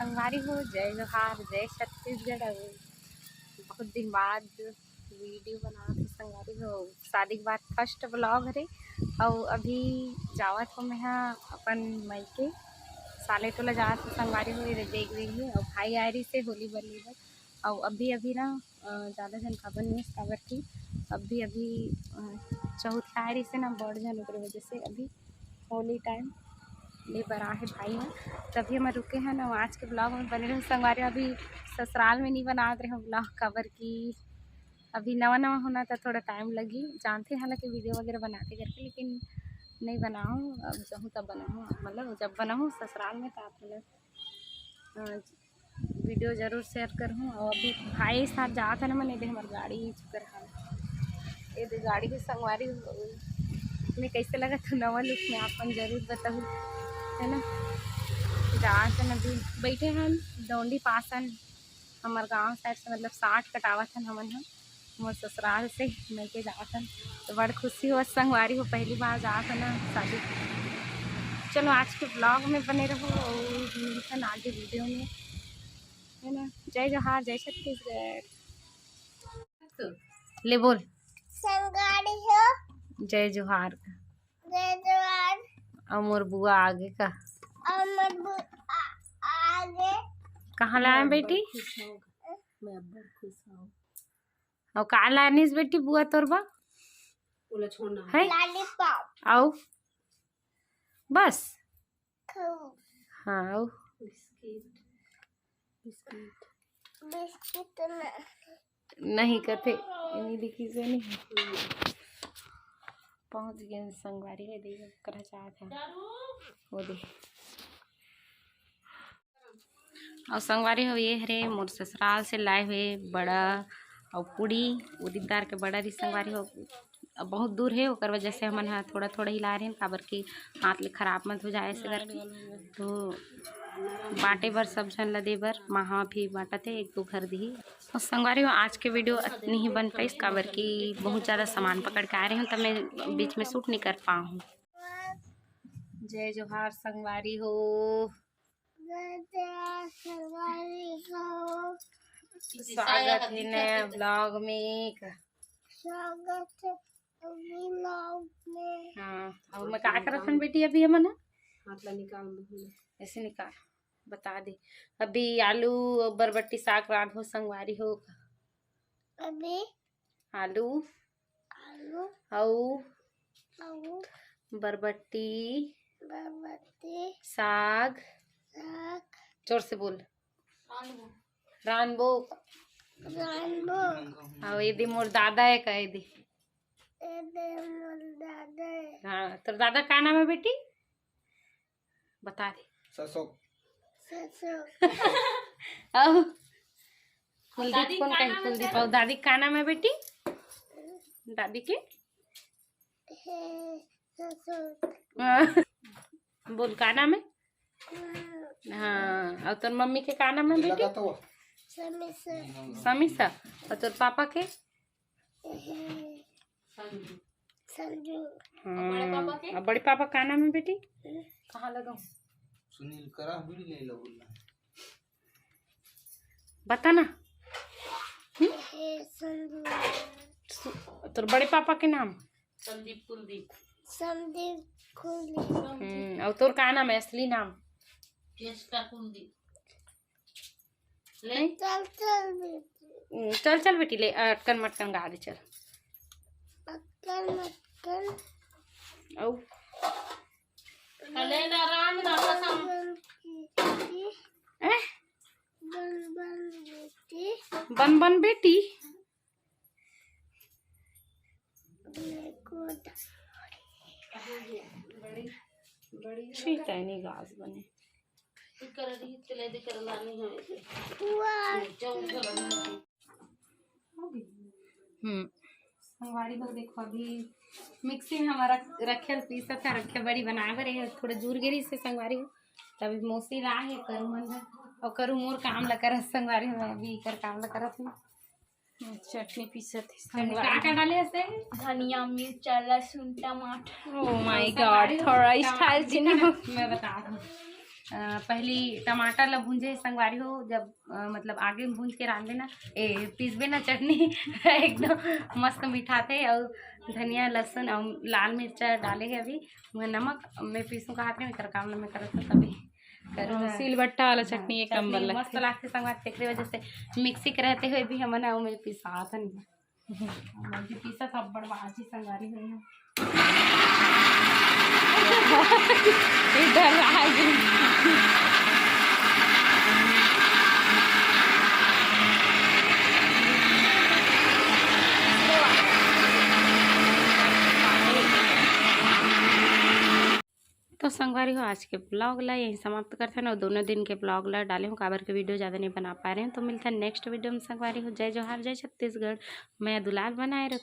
संगवारी हो, जय जोहार, जय छत्तीसगढ़। बहुत दिन बाद वीडियो बनाते संगवारी हो, शादी के बाद फर्स्ट ब्लॉग हरे। और अभी जावत हो मैं अपन मायके साले तोला जात हो संगवारी हो देख रही और भाई आ रही से होली बल्ली बर। और अभी ना ज़्यादा जन खबर नहीं काबर की अभी चौथा आ रही से ना बढ़ जन ओकरे वजह से अभी होली टाइम ले बरा है भाई है। तभी हम रुके हैं ना, आज के ब्लॉग में बने रहे संगवारी। अभी ससुराल में नहीं बना रहे हैं ब्लॉग काबर की अभी नवा नवा होना था, थोड़ा टाइम लगी। जानते हैं हालांकि वीडियो वगैरह बनाते करके, लेकिन नहीं बनाऊँ। अब जाऊँ तब बनाऊँ, मतलब जब बनाऊँ ससुराल में तो आप मतलब वीडियो ज़रूर शेयर करूँ। और अभी भाई साथ जाता ना मैंने हमारी गाड़ी चुकर हाँ ये गाड़ी की संगवारी में कैसे लगा तो नवा लुक में आपन जरूर बताऊँ, है ना। जातन अभी बैठे हैं दौंडी पासन हमारे गांव साइड से, मतलब 60 कटावत हन हमन हम मोर ससुराल से मैं के जातन। तो बड़ खुशी हो संगवारी हो, पहली बार जात ना शादी। चलो आज के ब्लॉग में बने रहो और मिलते आगे वीडियो में, है ना। जय जोहार, जय छत्तीसगढ़। ले बोल संगवारी हो, जय जोहार, जय जोहार। और मोर बुआ आगे का आगे कहाँ लाए बेटी? मैं अब खुश हूँ। और का लानिस बेटी बुआ तोर बा है लॉलीपॉप आओ बस। खाओ हाँ आओ बिस्किट नहीं कथे इन्हीं दिखी से नहीं पहुंच गए संगवारी में दे कर चाहत है वो दे। और संगवारी हो ये हरे मोर ससुराल से लाए हुए बड़ा और पूड़ी उदीदार के बड़ा रही संगवारी हो। अब बहुत दूर है ओकर वजह से हमन थोड़ा थोड़ा ही ला रहे हैं काबर की हाथ ले खराब मत हो जाए ऐसे करके। तो बांटे बर सब जन ला दे बर महा भी बांटत है, एक दो घर दी। और संगवारी हो आज के वीडियो इतनी ही बन पाई काबर की बहुत ज़्यादा सामान पकड़ के आ रहे हूँ तब मैं बीच में शूट नहीं कर पाऊँ। जय जोहार संगवारी हो, स्वागत है नया ब्लॉग में। स्वागत है ब्लॉग में। हाँ और मैं क्या करत हन बेटी अभी हमन हाथ ला निकाल ऐसे निकाल बता दे। अभी आलू और बरबट्टी साग रात हो संगवारी हो। अभी आलू आलू और बरबट्टी साग जोर से बोल रानबो और ये मोर दादा है कह दी। हाँ तो दादा का नाम है बेटी बता दे। अब कुलदीप कौन कहे कुलदीप। और दादी का नाम है बेटी दादी के बोल का नाम है। हाँ और तोर मम्मी के का नाम है बेटी समीसा। और तोर पापा के संजू। हाँ और बड़े पापा का नाम है बेटी कहाँ लगाऊं सुनील करा भी ले लो बता ना। संजू। तोर बड़े पापा के नाम संदीप कुलदीप। और तोर का नाम है असली नाम कुलदीप। चल चल बेटी ले अटकन मटकन गा दे चल। अक्कल मक्कल बन बन बेटी ठीक है नहीं घास बने संगवारी लोग देखो अभी मिक्सी में हमारा रखे पीसा था रखे बड़ी बनावे रहे थोड़ा दूर गिरी से संगवारी हो तभी मौसी ला है करूँ मन और करूँ मोर काम ला कर संगवारी में अभी कर काम ला करत हूँ। चटनी पीसत है का डाले से धनिया मिर्च लहसुन टमाटर। ओह माय गॉड थोड़ा स्टाइल से नहीं मैं बता दूँ पहली टमाटर ला भूंजे संगवारी हो, जब मतलब आगे में भूंज के रांधे ना पीसबे ना चटनी एकदम मस्त मीठा थे। और धनिया लहसुन और लाल मिर्चा डाले है अभी, नमक मैं पीसूँ कहा थे कर काम में करत तभी सिलबट्टा वाला चटनी एक नंबर मस्त लगती लागते संगवार। तेकरे वजह से मिक्सी के रहते हुए भी हमन और मैं पिसा था नहीं पीसा था बड़वा आज ही संगवारी हुई है। इधर आ गई। तो संगवारी हो आज के ब्लॉग ला यही समाप्त करते हैं ना। दोनों दिन के ब्लॉग ला डाले हूँ, काबर के वीडियो ज़्यादा नहीं बना पा रहे हैं। तो मिलता है नेक्स्ट वीडियो में संगवारी हो। जय जोहार, जय छत्तीसगढ़। मैं दुलार बनाए रखूँ।